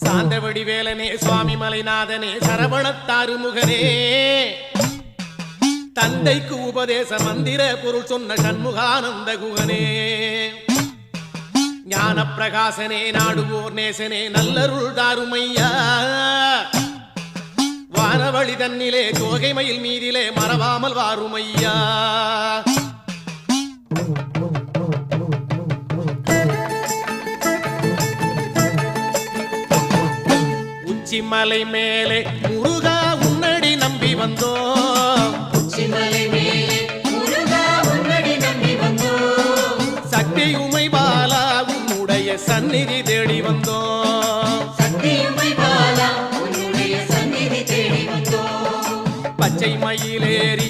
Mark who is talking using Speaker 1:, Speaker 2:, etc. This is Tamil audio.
Speaker 1: சாந்தவடி வேலனே சுவாமி மலைநாதனே சரவணத்தாறு முகனே தந்தைக்கு உபதேச மந்திர பொருள் சொன்ன சண்முகானந்த குகனே ஞான பிரகாசனே நாடுவோர் நேசனே நல்லருள் தாருமையா வானவழி தன்னிலே தோகை மயில் மீதிலே மறவாமல் வாருமையா உச்சிமலை மேலே முருகா உன்னடி நம்பி வந்தோம்
Speaker 2: உச்சிமலை மேலே முருகா உன்னடி நம்பி வந்தோம்
Speaker 1: சக்தியுமை பாலா உன்னுடைய சந்நிதி தேடி வந்தோம்
Speaker 2: சக்தியுமை பாலா உன்னுடைய சந்நிதி தேடி வந்தோம்
Speaker 1: பச்சை மயிலேறி